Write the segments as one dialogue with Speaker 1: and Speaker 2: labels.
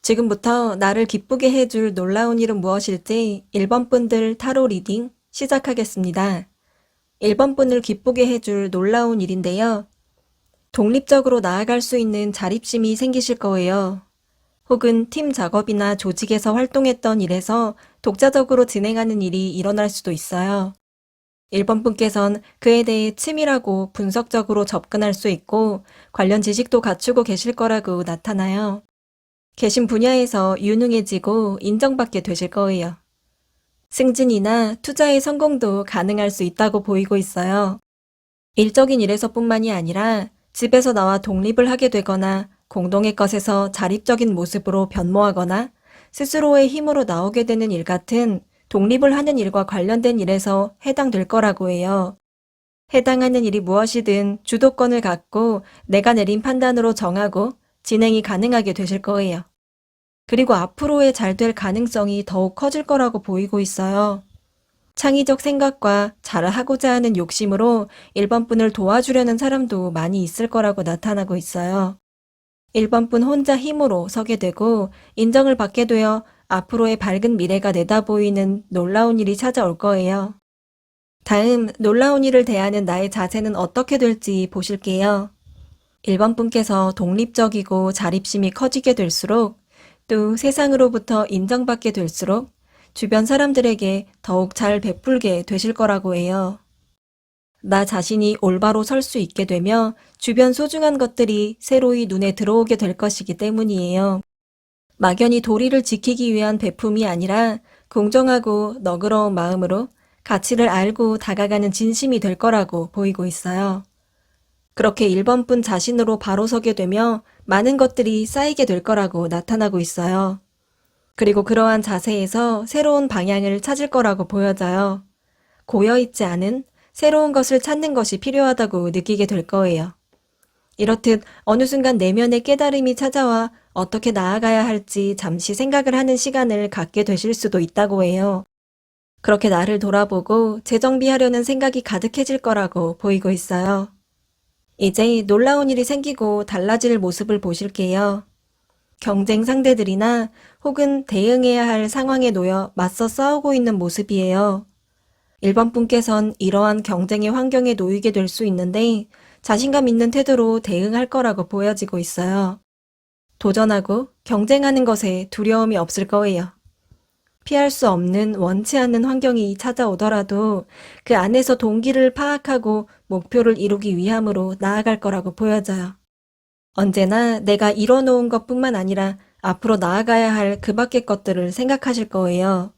Speaker 1: 지금부터 나를 기쁘게 해줄 놀라운 일은 무엇일지 1번 분들 타로 리딩 시작하겠습니다. 1번 분을 기쁘게 해줄 놀라운 일인데요. 독립적으로 나아갈 수 있는 자립심이 생기실 거예요. 혹은 팀 작업이나 조직에서 활동했던 일에서 독자적으로 진행하는 일이 일어날 수도 있어요. 1번 분께선 그에 대해 치밀하고 분석적으로 접근할 수 있고 관련 지식도 갖추고 계실 거라고 나타나요. 계신 분야에서 유능해지고 인정받게 되실 거예요. 승진이나 투자의 성공도 가능할 수 있다고 보이고 있어요. 일적인 일에서뿐만이 아니라 집에서 나와 독립을 하게 되거나 공동의 것에서 자립적인 모습으로 변모하거나 스스로의 힘으로 나오게 되는 일 같은 독립을 하는 일과 관련된 일에서 해당될 거라고 해요. 해당하는 일이 무엇이든 주도권을 갖고 내가 내린 판단으로 정하고 진행이 가능하게 되실 거예요. 그리고 앞으로의 잘 될 가능성이 더욱 커질 거라고 보이고 있어요. 창의적 생각과 잘하고자 하는 욕심으로 1번 분을 도와주려는 사람도 많이 있을 거라고 나타나고 있어요. 1번 분 혼자 힘으로 서게 되고 인정을 받게 되어 앞으로의 밝은 미래가 내다보이는 놀라운 일이 찾아올 거예요. 다음 놀라운 일을 대하는 나의 자세는 어떻게 될지 보실게요. 1번 분께서 독립적이고 자립심이 커지게 될수록 또 세상으로부터 인정받게 될수록 주변 사람들에게 더욱 잘 베풀게 되실 거라고 해요. 나 자신이 올바로 설 수 있게 되며 주변 소중한 것들이 새로이 눈에 들어오게 될 것이기 때문이에요. 막연히 도리를 지키기 위한 베품이 아니라 공정하고 너그러운 마음으로 가치를 알고 다가가는 진심이 될 거라고 보이고 있어요. 그렇게 1번 분 자신으로 바로 서게 되며 많은 것들이 쌓이게 될 거라고 나타나고 있어요. 그리고 그러한 자세에서 새로운 방향을 찾을 거라고 보여져요. 고여있지 않은 새로운 것을 찾는 것이 필요하다고 느끼게 될 거예요. 이렇듯 어느 순간 내면의 깨달음이 찾아와 어떻게 나아가야 할지 잠시 생각을 하는 시간을 갖게 되실 수도 있다고 해요. 그렇게 나를 돌아보고 재정비하려는 생각이 가득해질 거라고 보이고 있어요. 이제 놀라운 일이 생기고 달라질 모습을 보실게요. 경쟁 상대들이나 혹은 대응해야 할 상황에 놓여 맞서 싸우고 있는 모습이에요. 1번 분께선 이러한 경쟁의 환경에 놓이게 될 수 있는데 자신감 있는 태도로 대응할 거라고 보여지고 있어요. 도전하고 경쟁하는 것에 두려움이 없을 거예요. 피할 수 없는 원치 않는 환경이 찾아오더라도 그 안에서 동기를 파악하고 목표를 이루기 위함으로 나아갈 거라고 보여져요. 언제나 내가 이뤄놓은 것뿐만 아니라 앞으로 나아가야 할 그 밖의 것들을 생각하실 거예요.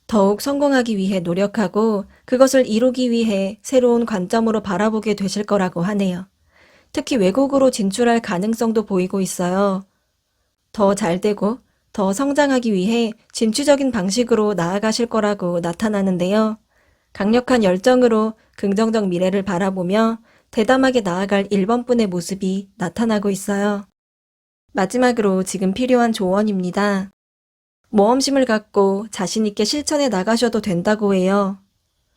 Speaker 1: 더욱 성공하기 위해 노력하고 그것을 이루기 위해 새로운 관점으로 바라보게 되실 거라고 하네요. 특히 외국으로 진출할 가능성도 보이고 있어요. 더 잘되고 더 성장하기 위해 진취적인 방식으로 나아가실 거라고 나타나는데요. 강력한 열정으로 긍정적 미래를 바라보며 대담하게 나아갈 1번 분의 모습이 나타나고 있어요. 마지막으로 지금 필요한 조언입니다. 모험심을 갖고 자신있게 실천해 나가셔도 된다고 해요.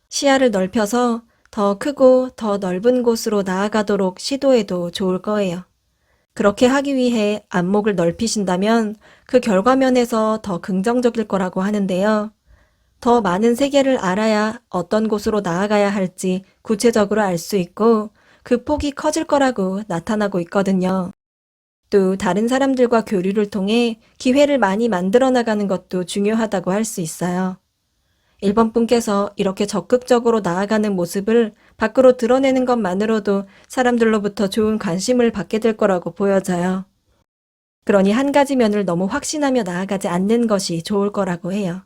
Speaker 1: 시야를 넓혀서 더 크고 더 넓은 곳으로 나아가도록 시도해도 좋을 거예요. 그렇게 하기 위해 안목을 넓히신다면 그 결과면에서 더 긍정적일 거라고 하는데요. 더 많은 세계를 알아야 어떤 곳으로 나아가야 할지 구체적으로 알 수 있고 그 폭이 커질 거라고 나타나고 있거든요. 또 다른 사람들과 교류를 통해 기회를 많이 만들어 나가는 것도 중요하다고 할 수 있어요. 1번 분께서 이렇게 적극적으로 나아가는 모습을 밖으로 드러내는 것만으로도 사람들로부터 좋은 관심을 받게 될 거라고 보여져요. 그러니 한 가지 면을 너무 확신하며 나아가지 않는 것이 좋을 거라고 해요.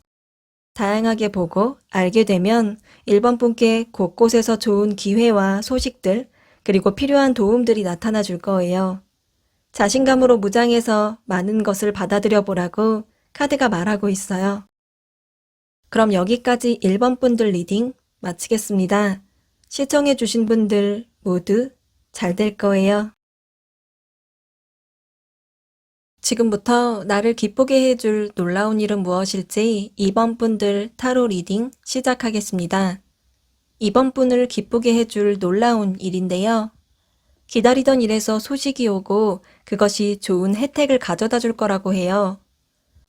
Speaker 1: 다양하게 보고 알게 되면 1번 분께 곳곳에서 좋은 기회와 소식들, 그리고 필요한 도움들이 나타나 줄 거예요. 자신감으로 무장해서 많은 것을 받아들여 보라고 카드가 말하고 있어요. 그럼 여기까지 1번 분들 리딩 마치겠습니다. 시청해주신 분들 모두 잘 될 거예요. 지금부터 나를 기쁘게 해줄 놀라운 일은 무엇일지 2번 분들 타로 리딩 시작하겠습니다. 2번 분을 기쁘게 해줄 놀라운 일인데요. 기다리던 일에서 소식이 오고 그것이 좋은 혜택을 가져다 줄 거라고 해요.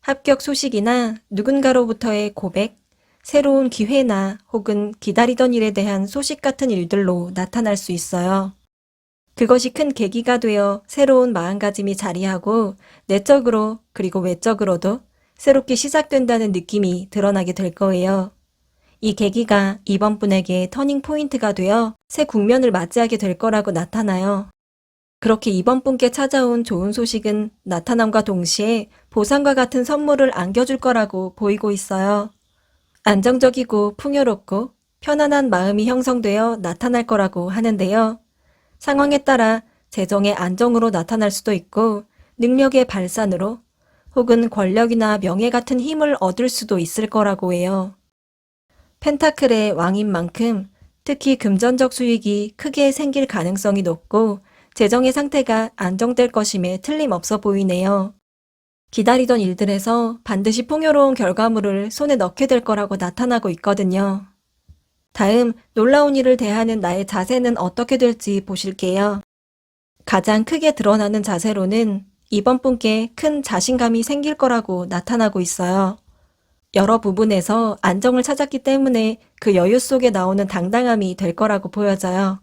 Speaker 1: 합격 소식이나 누군가로부터의 고백, 새로운 기회나 혹은 기다리던 일에 대한 소식 같은 일들로 나타날 수 있어요. 그것이 큰 계기가 되어 새로운 마음가짐이 자리하고 내적으로 그리고 외적으로도 새롭게 시작된다는 느낌이 드러나게 될 거예요. 이 계기가 이번 분에게 터닝 포인트가 되어 새 국면을 맞이하게 될 거라고 나타나요. 그렇게 이번 분께 찾아온 좋은 소식은 나타남과 동시에 보상과 같은 선물을 안겨줄 거라고 보이고 있어요. 안정적이고 풍요롭고 편안한 마음이 형성되어 나타날 거라고 하는데요. 상황에 따라 재정의 안정으로 나타날 수도 있고 능력의 발산으로 혹은 권력이나 명예 같은 힘을 얻을 수도 있을 거라고 해요. 펜타클의 왕인 만큼 특히 금전적 수익이 크게 생길 가능성이 높고 재정의 상태가 안정될 것임에 틀림없어 보이네요. 기다리던 일들에서 반드시 풍요로운 결과물을 손에 넣게 될 거라고 나타나고 있거든요. 다음, 놀라운 일을 대하는 나의 자세는 어떻게 될지 보실게요. 가장 크게 드러나는 자세로는 이번 분께 큰 자신감이 생길 거라고 나타나고 있어요. 여러 부분에서 안정을 찾았기 때문에 그 여유 속에 나오는 당당함이 될 거라고 보여져요.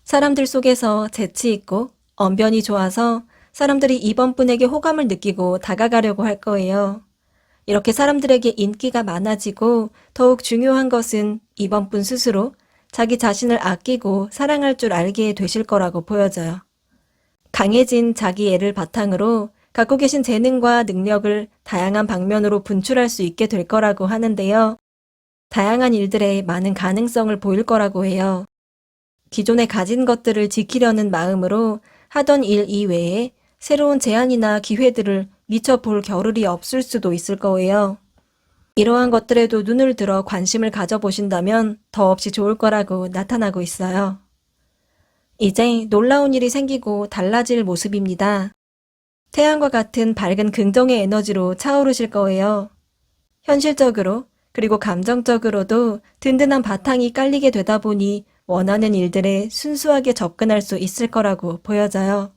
Speaker 1: 사람들 속에서 재치 있고 언변이 좋아서 사람들이 이번 분에게 호감을 느끼고 다가가려고 할 거예요. 이렇게 사람들에게 인기가 많아지고 더욱 중요한 것은 이번 분 스스로 자기 자신을 아끼고 사랑할 줄 알게 되실 거라고 보여져요. 강해진 자기 애를 바탕으로 갖고 계신 재능과 능력을 다양한 방면으로 분출할 수 있게 될 거라고 하는데요. 다양한 일들에 많은 가능성을 보일 거라고 해요. 기존에 가진 것들을 지키려는 마음으로 하던 일 이외에 새로운 제안이나 기회들을 미처 볼 겨를이 없을 수도 있을 거예요. 이러한 것들에도 눈을 들어 관심을 가져보신다면 더없이 좋을 거라고 나타나고 있어요. 이제 놀라운 일이 생기고 달라질 모습입니다. 태양과 같은 밝은 긍정의 에너지로 차오르실 거예요. 현실적으로 그리고 감정적으로도 든든한 바탕이 깔리게 되다 보니 원하는 일들에 순수하게 접근할 수 있을 거라고 보여져요.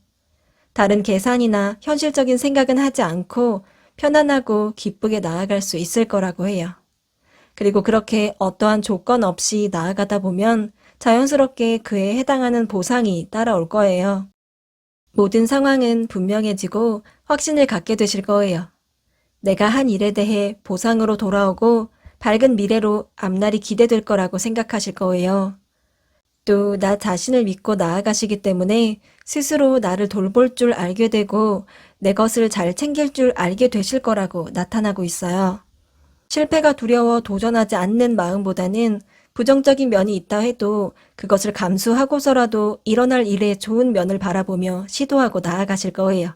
Speaker 1: 다른 계산이나 현실적인 생각은 하지 않고 편안하고 기쁘게 나아갈 수 있을 거라고 해요. 그리고 그렇게 어떠한 조건 없이 나아가다 보면 자연스럽게 그에 해당하는 보상이 따라올 거예요. 모든 상황은 분명해지고 확신을 갖게 되실 거예요. 내가 한 일에 대해 보상으로 돌아오고 밝은 미래로 앞날이 기대될 거라고 생각하실 거예요. 또 나 자신을 믿고 나아가시기 때문에 스스로 나를 돌볼 줄 알게 되고 내 것을 잘 챙길 줄 알게 되실 거라고 나타나고 있어요. 실패가 두려워 도전하지 않는 마음보다는 부정적인 면이 있다 해도 그것을 감수하고서라도 일어날 일의 좋은 면을 바라보며 시도하고 나아가실 거예요.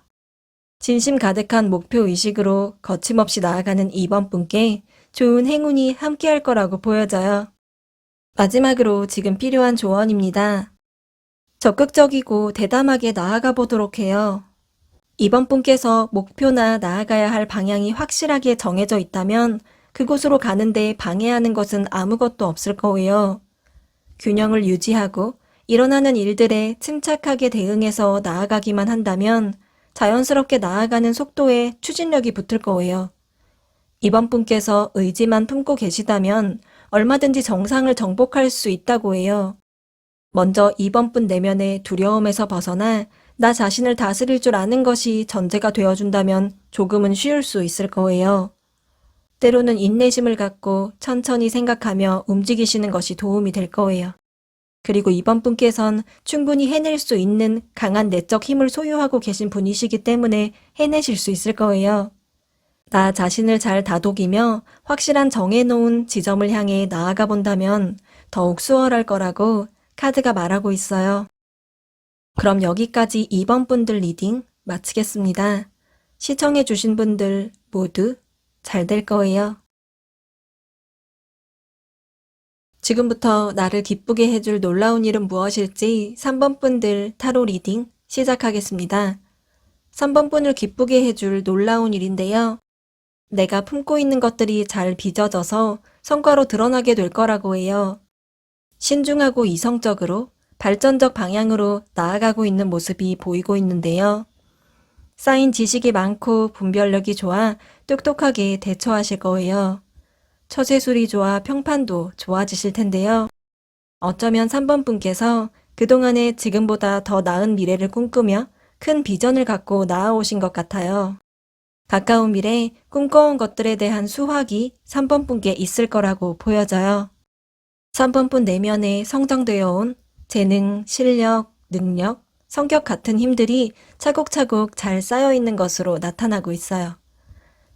Speaker 1: 진심 가득한 목표 의식으로 거침없이 나아가는 이번 분께 좋은 행운이 함께할 거라고 보여져요. 마지막으로 지금 필요한 조언입니다. 적극적이고 대담하게 나아가 보도록 해요. 이번 분께서 목표나 나아가야 할 방향이 확실하게 정해져 있다면 그곳으로 가는데 방해하는 것은 아무것도 없을 거예요. 균형을 유지하고 일어나는 일들에 침착하게 대응해서 나아가기만 한다면 자연스럽게 나아가는 속도에 추진력이 붙을 거예요. 이번 분께서 의지만 품고 계시다면 얼마든지 정상을 정복할 수 있다고 해요. 먼저 이번 분 내면의 두려움에서 벗어나 나 자신을 다스릴 줄 아는 것이 전제가 되어준다면 조금은 쉬울 수 있을 거예요. 때로는 인내심을 갖고 천천히 생각하며 움직이시는 것이 도움이 될 거예요. 그리고 이번 분께선 충분히 해낼 수 있는 강한 내적 힘을 소유하고 계신 분이시기 때문에 해내실 수 있을 거예요. 나 자신을 잘 다독이며 확실한 정해놓은 지점을 향해 나아가 본다면 더욱 수월할 거라고 카드가 말하고 있어요. 그럼 여기까지 2번 분들 리딩 마치겠습니다. 시청해주신 분들 모두 잘 될 거예요. 지금부터 나를 기쁘게 해줄 놀라운 일은 무엇일지 3번 분들 타로 리딩 시작하겠습니다. 3번 분을 기쁘게 해줄 놀라운 일인데요. 내가 품고 있는 것들이 잘 빚어져서 성과로 드러나게 될 거라고 해요. 신중하고 이성적으로 발전적 방향으로 나아가고 있는 모습이 보이고 있는데요. 쌓인 지식이 많고 분별력이 좋아 똑똑하게 대처하실 거예요. 처세술이 좋아 평판도 좋아지실 텐데요. 어쩌면 3번 분께서 그동안에 지금보다 더 나은 미래를 꿈꾸며 큰 비전을 갖고 나아오신 것 같아요. 가까운 미래 꿈꿔온 것들에 대한 수확이 3번 분께 있을 거라고 보여져요. 3번 분 내면에 성장되어 온 재능, 실력, 능력, 성격 같은 힘들이 차곡차곡 잘 쌓여 있는 것으로 나타나고 있어요.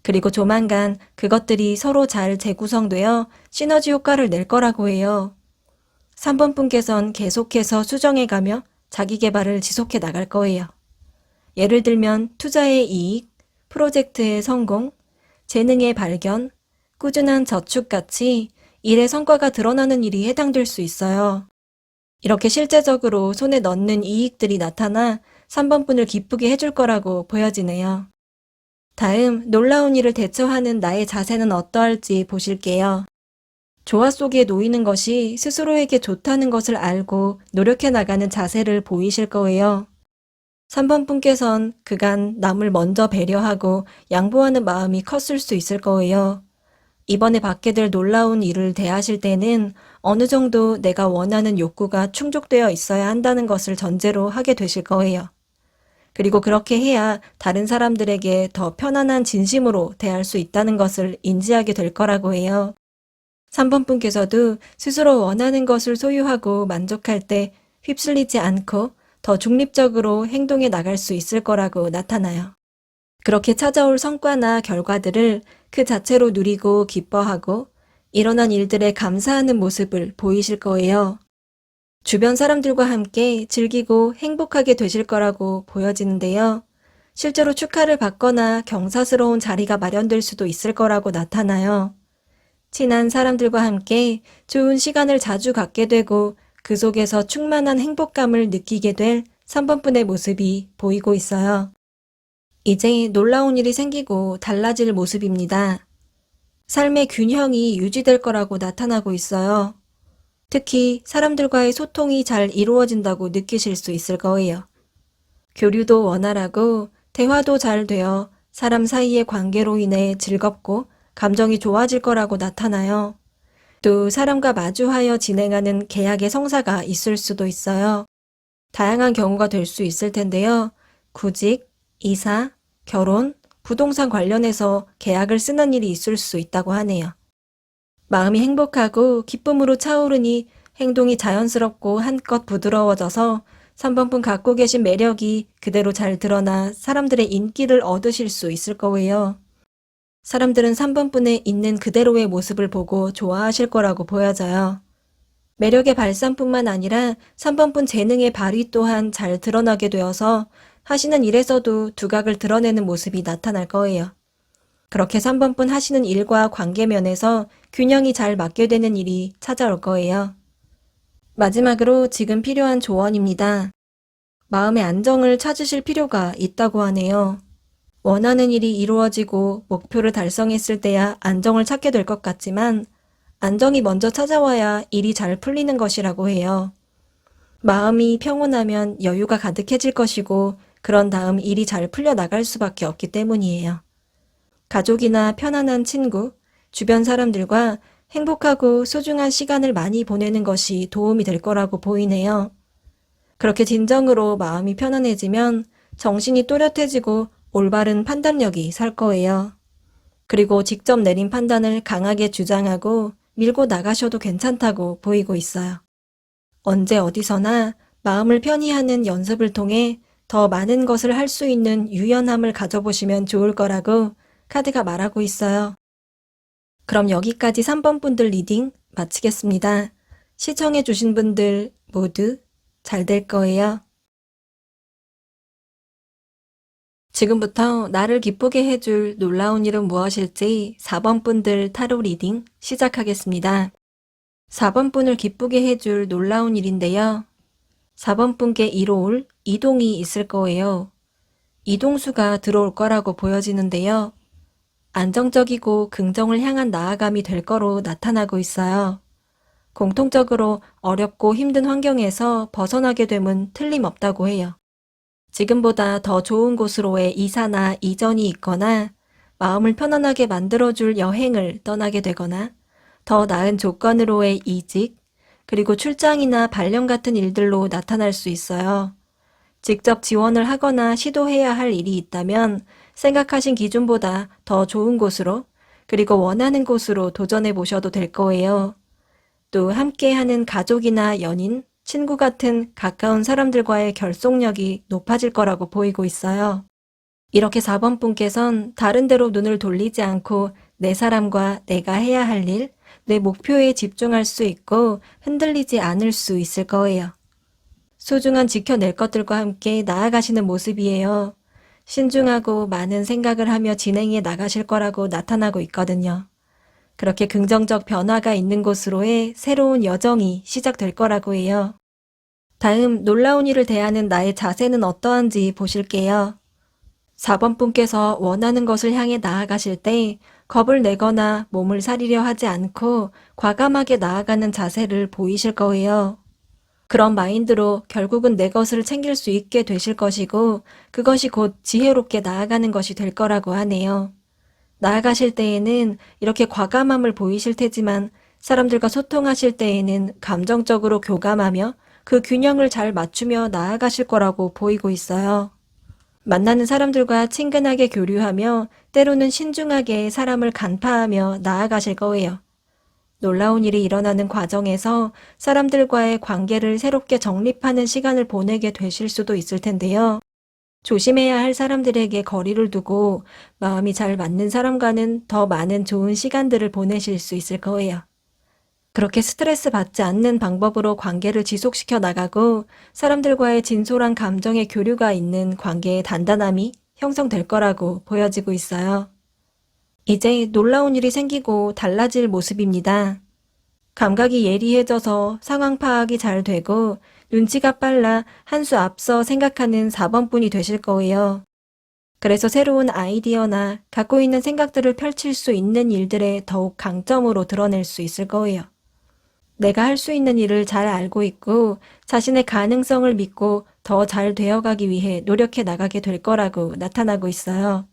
Speaker 1: 그리고 조만간 그것들이 서로 잘 재구성되어 시너지 효과를 낼 거라고 해요. 3번 분께선 계속해서 수정해가며 자기 개발을 지속해 나갈 거예요. 예를 들면 투자의 이익, 프로젝트의 성공, 재능의 발견, 꾸준한 저축같이 일의 성과가 드러나는 일이 해당될 수 있어요. 이렇게 실제적으로 손에 넣는 이익들이 나타나 3번 분을 기쁘게 해줄 거라고 보여지네요. 다음 놀라운 일을 대처하는 나의 자세는 어떠할지 보실게요. 조화 속에 놓이는 것이 스스로에게 좋다는 것을 알고 노력해 나가는 자세를 보이실 거예요. 3번 분께선 그간 남을 먼저 배려하고 양보하는 마음이 컸을 수 있을 거예요. 이번에 받게 될 놀라운 일을 대하실 때는 어느 정도 내가 원하는 욕구가 충족되어 있어야 한다는 것을 전제로 하게 되실 거예요. 그리고 그렇게 해야 다른 사람들에게 더 편안한 진심으로 대할 수 있다는 것을 인지하게 될 거라고 해요. 3번 분께서도 스스로 원하는 것을 소유하고 만족할 때 휩쓸리지 않고 더 중립적으로 행동해 나갈 수 있을 거라고 나타나요. 그렇게 찾아올 성과나 결과들을 그 자체로 누리고 기뻐하고 일어난 일들에 감사하는 모습을 보이실 거예요. 주변 사람들과 함께 즐기고 행복하게 되실 거라고 보여지는데요. 실제로 축하를 받거나 경사스러운 자리가 마련될 수도 있을 거라고 나타나요. 친한 사람들과 함께 좋은 시간을 자주 갖게 되고 그 속에서 충만한 행복감을 느끼게 될 3번 분의 모습이 보이고 있어요. 이제 놀라운 일이 생기고 달라질 모습입니다. 삶의 균형이 유지될 거라고 나타나고 있어요. 특히 사람들과의 소통이 잘 이루어진다고 느끼실 수 있을 거예요. 교류도 원활하고 대화도 잘 되어 사람 사이의 관계로 인해 즐겁고 감정이 좋아질 거라고 나타나요. 또 사람과 마주하여 진행하는 계약의 성사가 있을 수도 있어요. 다양한 경우가 될 수 있을 텐데요. 구직, 이사, 결혼, 부동산 관련해서 계약을 쓰는 일이 있을 수 있다고 하네요. 마음이 행복하고 기쁨으로 차오르니 행동이 자연스럽고 한껏 부드러워져서 3번 분 갖고 계신 매력이 그대로 잘 드러나 사람들의 인기를 얻으실 수 있을 거예요. 사람들은 3번 분의 있는 그대로의 모습을 보고 좋아하실 거라고 보여져요. 매력의 발산뿐만 아니라 3번 분 재능의 발휘 또한 잘 드러나게 되어서 하시는 일에서도 두각을 드러내는 모습이 나타날 거예요. 그렇게 3번 분 하시는 일과 관계면에서 균형이 잘 맞게 되는 일이 찾아올 거예요. 마지막으로 지금 필요한 조언입니다. 마음의 안정을 찾으실 필요가 있다고 하네요. 원하는 일이 이루어지고 목표를 달성했을 때야 안정을 찾게 될 것 같지만 안정이 먼저 찾아와야 일이 잘 풀리는 것이라고 해요. 마음이 평온하면 여유가 가득해질 것이고 그런 다음 일이 잘 풀려나갈 수밖에 없기 때문이에요. 가족이나 편안한 친구, 주변 사람들과 행복하고 소중한 시간을 많이 보내는 것이 도움이 될 거라고 보이네요. 그렇게 진정으로 마음이 편안해지면 정신이 또렷해지고 올바른 판단력이 살 거예요. 그리고 직접 내린 판단을 강하게 주장하고 밀고 나가셔도 괜찮다고 보이고 있어요. 언제 어디서나 마음을 편히 하는 연습을 통해 더 많은 것을 할 수 있는 유연함을 가져보시면 좋을 거라고 카드가 말하고 있어요. 그럼 여기까지 3번 분들 리딩 마치겠습니다. 시청해주신 분들 모두 잘 될 거예요. 지금부터 나를 기쁘게 해줄 놀라운 일은 무엇일지 4번 분들 타로 리딩 시작하겠습니다. 4번 분을 기쁘게 해줄 놀라운 일인데요. 4번 분께 이로울 이동이 있을 거예요. 이동수가 들어올 거라고 보여지는데요. 안정적이고 긍정을 향한 나아감이 될 거로 나타나고 있어요. 공통적으로 어렵고 힘든 환경에서 벗어나게 됨은 틀림없다고 해요. 지금보다 더 좋은 곳으로의 이사나 이전이 있거나 마음을 편안하게 만들어줄 여행을 떠나게 되거나 더 나은 조건으로의 이직, 그리고 출장이나 발령 같은 일들로 나타날 수 있어요. 직접 지원을 하거나 시도해야 할 일이 있다면 생각하신 기준보다 더 좋은 곳으로, 그리고 원하는 곳으로 도전해 보셔도 될 거예요. 또 함께하는 가족이나 연인, 친구 같은 가까운 사람들과의 결속력이 높아질 거라고 보이고 있어요. 이렇게 4번 분께선 다른 데로 눈을 돌리지 않고 내 사람과 내가 해야 할 일, 내 목표에 집중할 수 있고 흔들리지 않을 수 있을 거예요. 소중한 지켜낼 것들과 함께 나아가시는 모습이에요. 신중하고 많은 생각을 하며 진행해 나가실 거라고 나타나고 있거든요. 그렇게 긍정적 변화가 있는 곳으로의 새로운 여정이 시작될 거라고 해요. 다음 놀라운 일을 대하는 나의 자세는 어떠한지 보실게요. 4번 분께서 원하는 것을 향해 나아가실 때 겁을 내거나 몸을 사리려 하지 않고 과감하게 나아가는 자세를 보이실 거예요. 그런 마인드로 결국은 내 것을 챙길 수 있게 되실 것이고 그것이 곧 지혜롭게 나아가는 것이 될 거라고 하네요. 나아가실 때에는 이렇게 과감함을 보이실 테지만 사람들과 소통하실 때에는 감정적으로 교감하며 그 균형을 잘 맞추며 나아가실 거라고 보이고 있어요. 만나는 사람들과 친근하게 교류하며 때로는 신중하게 사람을 간파하며 나아가실 거예요. 놀라운 일이 일어나는 과정에서 사람들과의 관계를 새롭게 정립하는 시간을 보내게 되실 수도 있을 텐데요. 조심해야 할 사람들에게 거리를 두고 마음이 잘 맞는 사람과는 더 많은 좋은 시간들을 보내실 수 있을 거예요. 그렇게 스트레스 받지 않는 방법으로 관계를 지속시켜 나가고 사람들과의 진솔한 감정의 교류가 있는 관계의 단단함이 형성될 거라고 보여지고 있어요. 이제 놀라운 일이 생기고 달라질 모습입니다. 감각이 예리해져서 상황 파악이 잘 되고 눈치가 빨라 한 수 앞서 생각하는 4번 분이 되실 거예요. 그래서 새로운 아이디어나 갖고 있는 생각들을 펼칠 수 있는 일들에 더욱 강점으로 드러낼 수 있을 거예요. 내가 할 수 있는 일을 잘 알고 있고 자신의 가능성을 믿고 더 잘 되어가기 위해 노력해 나가게 될 거라고 나타나고 있어요.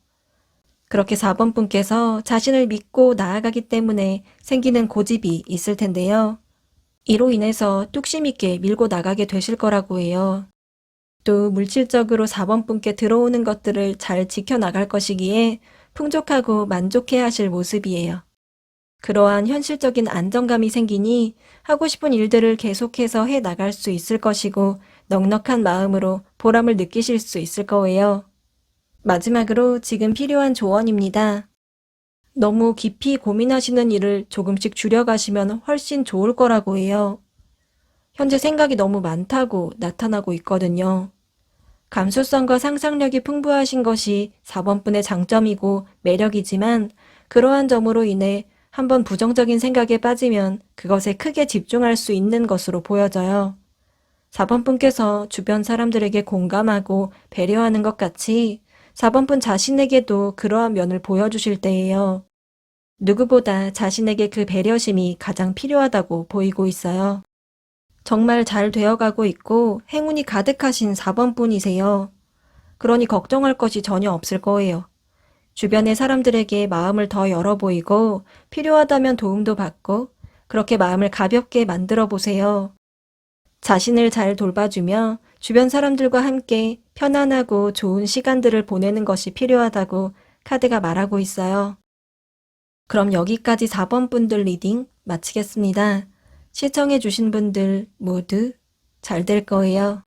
Speaker 1: 그렇게 4번 분께서 자신을 믿고 나아가기 때문에 생기는 고집이 있을 텐데요. 이로 인해서 뚝심 있게 밀고 나가게 되실 거라고 해요. 또 물질적으로 4번 분께 들어오는 것들을 잘 지켜나갈 것이기에 풍족하고 만족해 하실 모습이에요. 그러한 현실적인 안정감이 생기니 하고 싶은 일들을 계속해서 해 나갈 수 있을 것이고 넉넉한 마음으로 보람을 느끼실 수 있을 거예요. 마지막으로 지금 필요한 조언입니다. 너무 깊이 고민하시는 일을 조금씩 줄여가시면 훨씬 좋을 거라고 해요. 현재 생각이 너무 많다고 나타나고 있거든요. 감수성과 상상력이 풍부하신 것이 4번 분의 장점이고 매력이지만 그러한 점으로 인해 한번 부정적인 생각에 빠지면 그것에 크게 집중할 수 있는 것으로 보여져요. 4번 분께서 주변 사람들에게 공감하고 배려하는 것 같이 4번 분 자신에게도 그러한 면을 보여주실 때예요. 누구보다 자신에게 그 배려심이 가장 필요하다고 보이고 있어요. 정말 잘 되어가고 있고 행운이 가득하신 4번 분이세요. 그러니 걱정할 것이 전혀 없을 거예요. 주변의 사람들에게 마음을 더 열어 보이고 필요하다면 도움도 받고 그렇게 마음을 가볍게 만들어 보세요. 자신을 잘 돌봐주며 주변 사람들과 함께 편안하고 좋은 시간들을 보내는 것이 필요하다고 카드가 말하고 있어요. 그럼 여기까지 4번 분들 리딩 마치겠습니다. 시청해주신 분들 모두 잘 될 거예요.